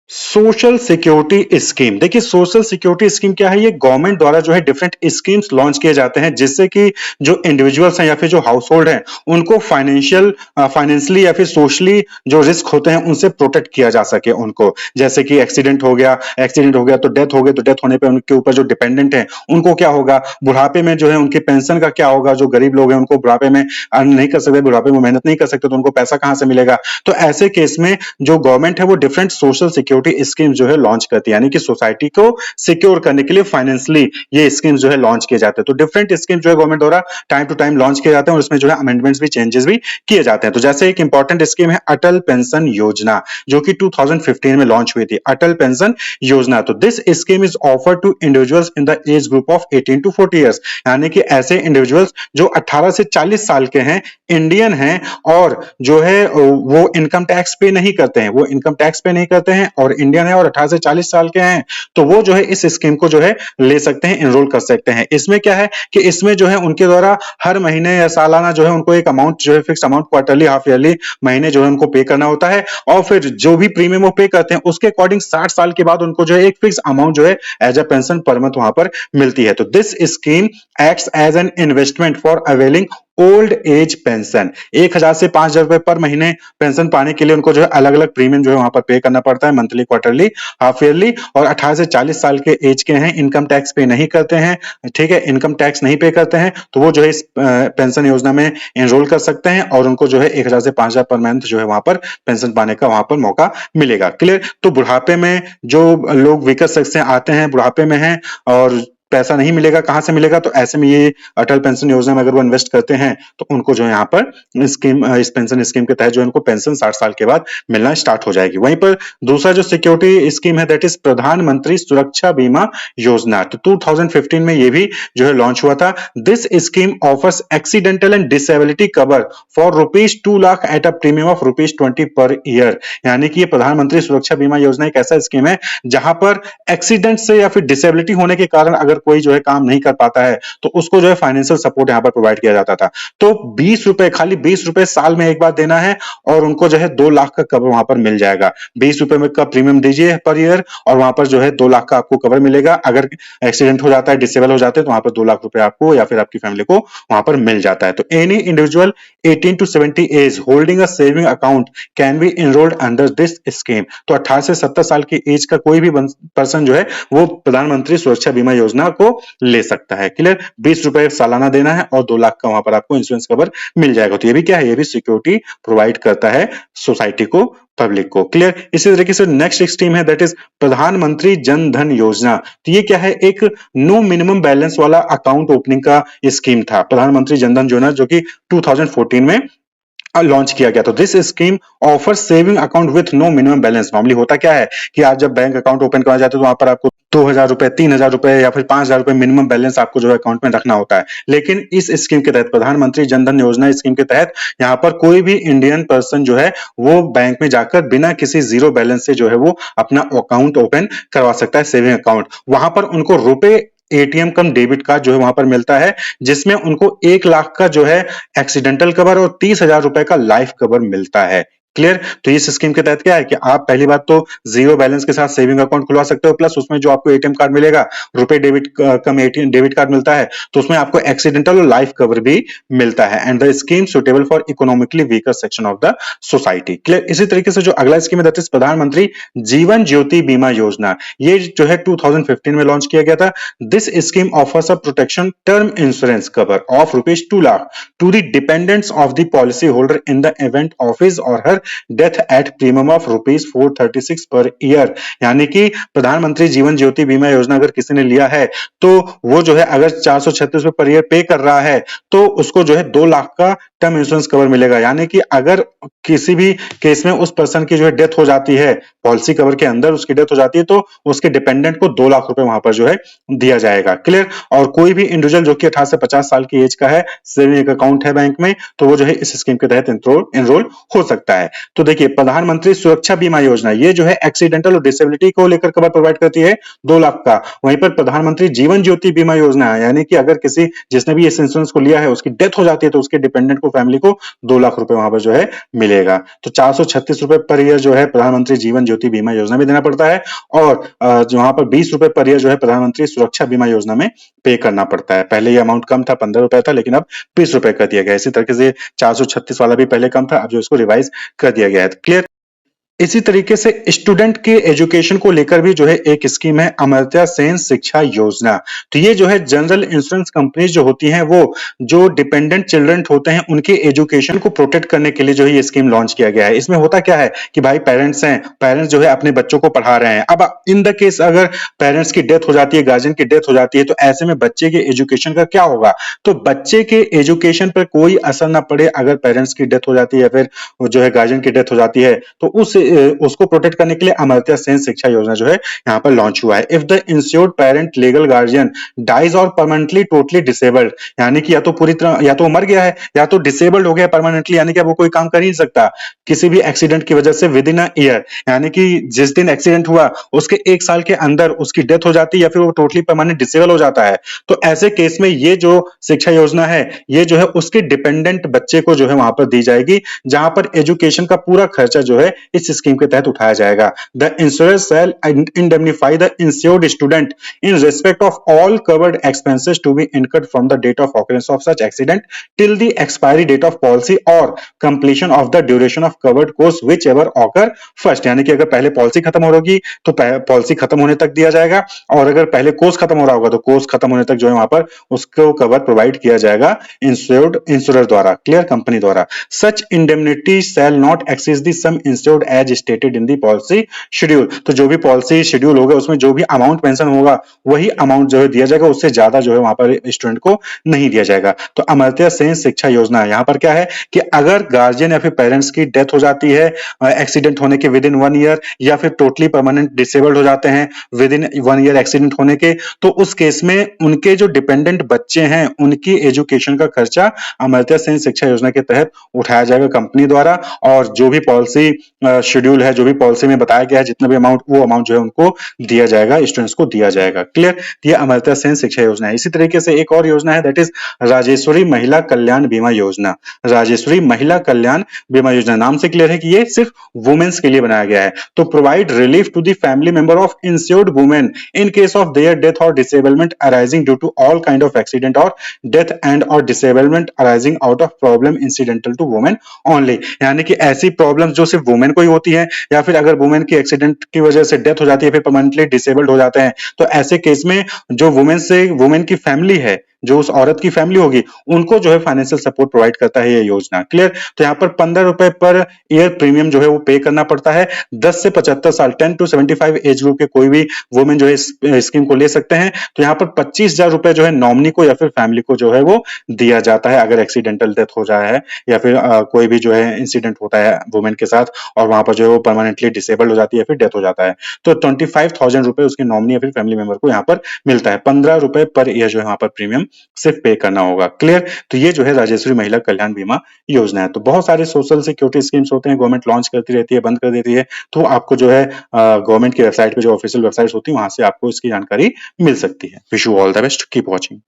Social security scheme, देखिए social security scheme क्या है? ये गवर्नमेंट द्वारा जो है डिफरेंट स्कीम्स लॉन्च किए जाते हैं जिससे कि जो इंडिविजुअल्स हैं या फिर जो हाउस होल्ड हैं उनको फाइनेंशियली या फिर सोशली जो रिस्क होते हैं उनसे प्रोटेक्ट किया जा सके उनको। जैसे कि एक्सीडेंट हो गया तो डेथ हो गई, तो डेथ होने पे उनके ऊपर जो डिपेंडेंट है उनको क्या होगा, बुढ़ापे में जो है उनके पेंशन का क्या होगा, जो गरीब लोग हैं उनको बुढ़ापे में अर्न नहीं कर सकते, बुढ़ापे में मेहनत नहीं कर सकते, तो उनको पैसा कहां से मिलेगा? तो ऐसे केस में जो गवर्नमेंट है वो डिफरेंट सोशल सिक्योरिटी स्कीम जो है लॉन्च करती है, यानी कि सोसाइटी को सिक्योर करने के लिए फाइनेंशियली ये स्कीम जो है लॉन्च किए जाते हैं। तो डिफरेंट स्कीम जो है गवर्नमेंट द्वारा टाइम टू टाइम लॉन्च किए जाते हैं और उसमें जो है अमेंडमेंट्स भी, चेंजेस भी किए जाते हैं। तो जैसे एक इंपॉर्टेंट स्कीम है अटल पेंशन योजना, जो कि 2015 में लॉन्च हुई थी, अटल पेंशन योजना। तो this scheme is offer to individuals in the age group of 18 to 40 years, यानी कि ऐसे इंडिविजुअल्स जो 18 से 40 साल के हैं, इंडियन हैं और जो है वो इनकम टैक्स पे नहीं करते हैं, और इंडियन है और 18 से 40 साल के हैं, तो वो जो है इस स्कीम को जो है ले सकते हैं, एनरोल कर सकते हैं। इसमें क्या है कि इसमें जो है उनके द्वारा हर महीने या सालाना जो है उनको एक अमाउंट जो है, fix amount, quarterly, half yearly, महीने जो है उनको पे करना होता है और फिर जो भी प्रीमियम वो पे करते हैं उसके अकॉर्डिंग 60 साल के बाद उनको जो है एक फिक्स अमाउंट जो है as a pension per month वहां पर मिलती है। तो this scheme acts as an investment for availing old age pension. 1000 से 5000 रुपए पर महीने पेंशन पाने के लिए उनको जो है अलग अलग प्रीमियम जो है वहां पर पे करना पड़ता है, मंथली, क्वार्टरली, हाफ ईयरली। और 18 से 40 साल के एज के हैं, इनकम टैक्स पे नहीं करते हैं, ठीक है, इनकम टैक्स नहीं पे करते हैं, तो वो जो है इस पेंशन योजना में एनरोल कर सकते हैं और उनको जो है 1000 से 5000 पर मंथ जो है वहां पर पेंशन पाने का वहां पर मौका मिलेगा। क्लियर? तो बुढ़ापे में जो लोग वीकर सेक्स से आते हैं, बुढ़ापे में हैं और पैसा नहीं मिलेगा, कहां से मिलेगा? तो ऐसे में ये अटल पेंशन योजना में अगर वो इन्वेस्ट करते हैं तो उनको जो है यहाँ पर इस पेंशन स्कीम के तहत जो है उनको पेंशन 60 साल के बाद मिलना स्टार्ट हो जाएगी। वहीं पर दूसरा जो सिक्योरिटी स्कीम है दैट इज प्रधानमंत्री सुरक्षा बीमा योजना। तो 2015 में ये भी जो है लॉन्च हुआ था। This scheme offers accidental and disability cover for ₹2 lakh at a premium of ₹20 per year, यानी कि ये प्रधानमंत्री सुरक्षा बीमा योजना एक ऐसा स्कीम है जहां पर एक्सीडेंट से या फिर डिसेबिलिटी होने के कारण अगर कोई जो है काम नहीं कर पाता है तो उसको जो है फाइनेंशियल सपोर्ट यहां पर प्रोवाइड किया जाता था। तो 20 रुपए, खाली 20 रुपए साल में एक बार देना है और उनको जो है 2 लाख का कवर वहां पर मिल जाएगा। 20 रुपए में का प्रीमियम दीजिए पर ईयर और वहां पर जो है 2 लाख का आपको कवर मिलेगा। अगर एक्सीडेंट हो जाता है, डिसेबल हो जाते हैं तो वहां पर 2 लाख रुपए आपको या फिर आपकी फैमिली को वहां पर मिल जाता है। तो any individual 18 to 70 age holding a saving account can be enrolled under this scheme. तो 18 से 70 साल की एज का कोई भी पर्सन जो है वो प्रधानमंत्री सुरक्षा बीमा योजना को ले सकता है। क्लियर? 20 रुपए सालाना देना है और 2 लाख का वहां पर आपको इंश्योरेंस कवर मिल जाएगा। तो ये भी क्या है? ये भी सिक्योरिटी प्रोवाइड करता है सोसाइटी को, पब्लिक को। क्लियर? इसी तरीके से नेक्स्ट स्कीम है दैट इज प्रधानमंत्री जन धन योजना। तो ये क्या है? एक नो मिनिमम बैलेंस वाला अकाउंट ओपनिंग का स्कीम था, प्रधानमंत्री जन धन योजना, जो कि 2014 में लॉन्च किया गया। तो this scheme offer saving account with no minimum balance. Normally होता क्या है कि आप जब बैंक अकाउंट ओपन करना चाहते हो तो वहां पर आपको 2000 रुपए, 3000 रुपए या फिर 5000 रुपए मिनिमम बैलेंस आपको जो है अकाउंट में रखना होता है। लेकिन इस स्कीम के तहत, प्रधानमंत्री जन धन योजना स्कीम के तहत, यहाँ पर कोई भी इंडियन पर्सन जो है वो बैंक में जाकर बिना किसी जीरो बैलेंस से जो है वो अपना अकाउंट ओपन करवा सकता है, सेविंग अकाउंट। वहां पर उनको रुपए एटीएम कम डेबिट कार्ड जो है वहां पर मिलता है, जिसमें उनको 1 लाख का जो है एक्सीडेंटल कवर और 30,000 रुपए का लाइफ कवर मिलता है। क्लियर? तो इस स्कीम के तहत क्या है कि आप पहली बात तो जीरो बैलेंस के साथ सेविंग अकाउंट खुलवा सकते हो, प्लस उसमें जो आपको एटीएम कार्ड मिलेगा, रुपए डेबिट कम एटीएम डेबिट कार्ड मिलता है, तो उसमें आपको एक्सीडेंटल और लाइफ कवर भी मिलता है। And the scheme suitable for economically weaker section of the society. Clear? इसी तरीके से जो अगला स्कीम है दैट इज प्रधानमंत्री जीवन ज्योति बीमा योजना। ये जो है 2015 में लॉन्च किया गया था। This scheme offers a protection term insurance cover of ₹2 lakh to the dependents of the policy holder in the event of his or her death at premium of ₹436 per year. यानी कि प्रधानमंत्री जीवन ज्योति बीमा योजना अगर किसी ने लिया है तो वो जो है अगर 436 पर ईयर पे कर रहा है तो उसको जो है 2 लाख का टर्म इंश्योरेंस कवर मिलेगा। यानी कि अगर किसी भी केस में उस पर्सन की जो है डेथ हो जाती है, पॉलिसी कवर के अंदर उसकी डेथ हो जाती है, तो उसके डिपेंडेंट को 2 लाख रुपए वहां पर जो है दिया जाएगा। क्लियर? और कोई भी इंडिविजुअल जो कि 18 से 50 साल की एज का है, सेविंग अकाउंट है बैंक में, तो वो जो है इस स्कीम के तहत एनरोल हो सकता है। तो देखिए प्रधानमंत्री सुरक्षा बीमा योजना ये जो है एक्सीडेंटल और डिसेबिलिटी को लेकर कवर प्रोवाइड करती है 2 लाख का। वहीं पर प्रधानमंत्री जीवन ज्योति बीमा योजना है, यानी कि अगर किसी जिसने भी इस इंश्योरेंस को लिया है उसकी डेथ हो जाती है तो उसके डिपेंडेंट को फैमिली को 2 लाख रुपए वहां पर जो है मिलेगा। तो 436 रुपए पर ईयर जो है प्रधानमंत्री जीवन ज्योति बीमा योजना में देना पड़ता है, और जो वहां पर 20 रुपए पर ईयर जो है प्रधानमंत्री सुरक्षा बीमा योजना में पे करना पड़ता है। पहले ये अमाउंट कम था, 15 रुपए था, लेकिन अब 20 रुपए कर दिया गया। इसी तरीके से 436 वाला भी पहले कम था, अब जो इसको रिवाइज कर दिया गया है। क्लियर। इसी तरीके से स्टूडेंट के एजुकेशन को लेकर भी जो है एक स्कीम है अमर्त्य सेन शिक्षा योजना। तो ये जो है जनरल इंश्योरेंस कंपनीज जो होती हैं वो जो डिपेंडेंट चिल्ड्रन होते हैं उनके एजुकेशन को प्रोटेक्ट करने के लिए जो है ये स्कीम लॉन्च किया गया है। इसमें होता क्या है कि भाई पेरेंट्स हैं, पेरेंट्स जो है अपने बच्चों को पढ़ा रहे हैं। अब इन द केस अगर पेरेंट्स की डेथ हो जाती है, गार्जियन की डेथ हो जाती है, तो ऐसे में बच्चे के एजुकेशन का क्या होगा? तो बच्चे के एजुकेशन पर कोई असर ना पड़े अगर पेरेंट्स की डेथ हो जाती है या फिर जो है गार्जियन की डेथ हो जाती है, तो उसको प्रोटेक्ट करने के लिए अमर्त्य सेन शिक्षा योजना जो है यहाँ पर लॉन्च हुआ है। If the insured parent legal guardian dies और परमानेंटली टोटली डिसेबल्ड, यानी कि या तो पूरी तरह या तो मर गया है या तो डिसेबल्ड हो गया परमानेंटली, यानी कि अब वो कोई काम कर ही नहीं सकता किसी भी एक्सीडेंट की वजह से विद इन अ ईयर, यानी कि जिस दिन एक्सीडेंट हुआ उसके 1 साल के अंदर उसकी डेथ हो जाती है या फिर वो टोटली परमानेंट डिसेबल हो जाता है। तो ऐसे केस में ये जो शिक्षा योजना है ये जो है उसके डिपेंडेंट बच्चे को जो है वहां पर दी जाएगी, जहां पर एजुकेशन का पूरा खर्चा जो है इस स्कीम के तहत उठाया जाएगा। The insurer shall indemnify the insured student in respect of all covered expenses to be incurred from the date of occurrence of such accident till the expiry date of policy or completion of the duration of covered course whichever occur first, यानी कि अगर पहले policy खत्म हो होगी तो policy खत्म होने तक दिया जाएगा, और अगर पहले कोर्स खत्म हो रहा होगा तो कोर्स खत्म होने तक जो है वहां पर उसको कवर प्रोवाइड किया जाएगा इंश्योर्ड इंश्योरर द्वारा, क्लियर, कंपनी द्वारा। Such indemnity shall not exceed the sum insured as stated in the policy schedule. तो जो भी पॉलिसी शेड्यूल होगा उसमें जो भी अमाउंट मेंशन होगा वही अमाउंट जो है दिया जाएगा, उससे ज्यादा जो है वहां पर स्टूडेंट को नहीं दिया जाएगा। तो अमर्त्य सेन शिक्षा योजना है, यहाँ पर क्या है कि अगर गार्जियन या फिर पेरेंट्स की डेथ हो जाती है एक्सीडेंट होने के विद इन 1 ईयर, या फिर टोटली परमानेंट डिसेबल्ड हो जाते हैं विद इन 1 ईयर एक्सीडेंट होने के, तो उस केस में उनके जो डिपेंडेंट बच्चे हैं उनकी एजुकेशन का खर्चा अमर्त्य सेन शिक्षा योजना के तहत उठाया जाएगा कंपनी द्वारा, और जो भी पॉलिसी शेड्यूल है, जो भी पॉलिसी में बताया गया है जितना भी अमाउंट, वो अमाउंट जो है उनको दिया जाएगा, स्टूडेंट्स को दिया जाएगा। क्लियर। ये अमर्त्य सेन शिक्षा योजना है। इसी तरीके से एक और योजना है दैट इज राजेश्वरी महिला कल्याण बीमा योजना। राजेश्वरी महिला कल्याण बीमा योजना नाम से क्लियर है कि ये सिर्फ वुमेन्स के लिए बनाया गया है। To provide relief to the family member of insured women in case of their death और disablement arising due to all kind of accident और डेथ एंड और disablement arising out of problem incidental to women only, यानी कि ऐसी problem जो सिर्फ women को ही होती है, या फिर अगर वुमेन की एक्सीडेंट की वजह से डेथ हो जाती है फिर परमानेंटली डिसेबल्ड हो जाते हैं, तो ऐसे केस में जो वुमेन की फैमिली है, जो उस औरत की फैमिली होगी, उनको जो है फाइनेंशियल सपोर्ट प्रोवाइड करता है ये योजना। क्लियर। तो यहाँ पर 15 रुपए पर ईयर प्रीमियम जो है वो पे करना पड़ता है। 10 से 75 साल 10 to 75 एज ग्रुप के कोई भी वुमेन जो है इस स्कीम को ले सकते हैं। तो यहाँ पर 25,000 रुपए जो है नॉमिनी को या फिर फैमिली को जो है वो दिया जाता है अगर एक्सीडेंटल डेथ हो जाए है, या फिर कोई भी जो है इंसिडेंट होता है वुमेन के साथ और वहां पर जो है वो परमानेंटली डिसेबल्ड हो जाती है, फिर डेथ हो जाता है, तो 25,000 रुपए उसके नॉमिनी या फिर फैमिली मेंबर को यहाँ पर मिलता है। 15 रुपए पर ईयर जो है वहां पर प्रीमियम सिर्फ पे करना होगा। क्लियर। तो ये जो है राजेश्वरी महिला कल्याण बीमा योजना है। तो बहुत सारे सोशल सिक्योरिटी स्कीम्स होते हैं, गवर्नमेंट लॉन्च करती रहती है, बंद कर देती है, तो आपको जो है गवर्नमेंट की वेबसाइट पे जो ऑफिशियल वेबसाइट होती है वहां से आपको इसकी जानकारी मिल सकती है। Wish you all the best, keep watching.